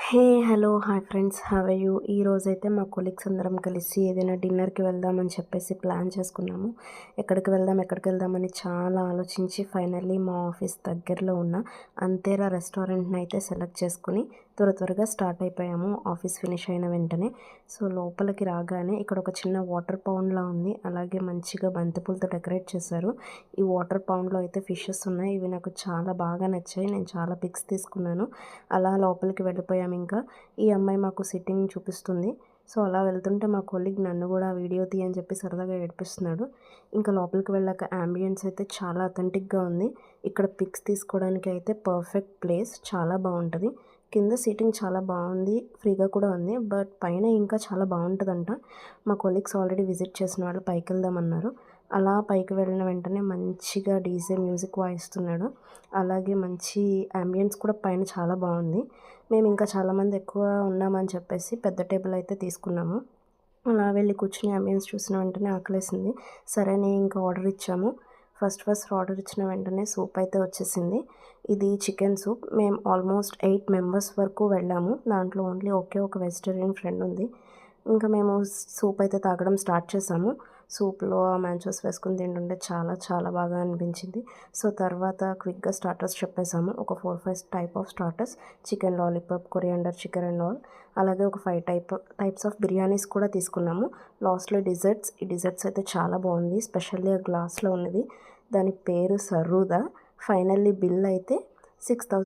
Hey hello hi friends, have you. ఈరోజైతే మా colleagues అందరం కలిసి ఏదైనా డిన్నర్కి వెళ్దామని చెప్పేసి ప్లాన్ చేసుకున్నాము. ఎక్కడికి వెళ్దామని చాలా ఆలోచించి ఫైనల్లీ మా ఆఫీస్ దగ్గరలో ఉన్న అంతేరా రెస్టారెంట్ని అయితే సెలెక్ట్ చేసుకుని త్వరగా స్టార్ట్ అయిపోయాము ఆఫీస్ ఫినిష్ అయిన వెంటనే. సో లోపలికి రాగానే ఇక్కడ ఒక చిన్న వాటర్ పౌండ్లా ఉంది, అలాగే మంచిగా బంతిపూలతో డెకరేట్ చేశారు. ఈ వాటర్ పౌండ్లో అయితే ఫిషెస్ ఉన్నాయి, ఇవి నాకు చాలా బాగా నచ్చాయి. నేను చాలా పిక్స్ తీసుకున్నాను. అలా లోపలికి వెళ్ళిపోయాము. ఇంకా ఈ అమ్మాయి మాకు సిట్టింగ్ చూపిస్తుంది. సో అలా వెళ్తుంటే మా కొలీగ్ నన్ను కూడా వీడియో తీయని చెప్పి సరదాగా ఏడిపిస్తున్నాడు. ఇంకా లోపలికి వెళ్ళాక యాంబియన్స్ అయితే చాలా అథెంటిక్గా ఉంది. ఇక్కడ పిక్స్ తీసుకోవడానికి అయితే పర్ఫెక్ట్ ప్లేస్, చాలా బాగుంటుంది. కింద సీటింగ్ చాలా బాగుంది, ఫ్రీగా కూడా ఉంది. బట్ పైన ఇంకా చాలా బాగుంటుందంట. మా కొలీగ్స్ ఆల్రెడీ విజిట్ చేసిన వాళ్ళు పైకి వెళ్దామన్నారు. అలా పైకి వెళ్ళిన వెంటనే మంచిగా డీజే మ్యూజిక్ వాయిస్తున్నాడు. అలాగే మంచి యాంబియన్స్ కూడా పైన చాలా బాగుంది. మేము ఇంకా చాలామంది ఎక్కువ ఉన్నామని చెప్పేసి పెద్ద టేబుల్ అయితే తీసుకున్నాము. అలా వెళ్ళి కూర్చుని యాంబియన్స్ చూసిన వెంటనే ఆకలేసింది. సరే అని ఇంకా ఆర్డర్ ఇచ్చాము. ఫస్ట్ ఆర్డర్ ఇచ్చిన వెంటనే సూప్ అయితే వచ్చేసింది. ఇది చికెన్ సూప్. మేము ఆల్మోస్ట్ 8 మెంబర్స్ వరకు వెళ్ళాము. దాంట్లో ఓన్లీ ఒకే ఒక వెజిటేరియన్ ఫ్రెండ్ ఉంది. ఇంకా మేము సూప్ అయితే తాగడం స్టార్ట్ చేసాము. సూప్లో ఆ మ్యాంచోస్ వేసుకుని తింటుంటే చాలా చాలా బాగా అనిపించింది. సో తర్వాత క్విక్గా స్టార్టర్స్ చెప్పేసాము. ఒక 4-5 type of starters, chicken lollipop, coriander chicken and all. అలాగే ఒక 5 టైప్స్ ఆఫ్ బిర్యానీస్ కూడా తీసుకున్నాము. లాస్ట్లో డిజర్ట్స్. ఈ డిజర్ట్స్ అయితే చాలా బాగుంది, స్పెషల్లీ ఆ గ్లాస్లో ఉన్నది. దాని పేరు సరూదా. ఫైనల్లీ బిల్ అయితే 6000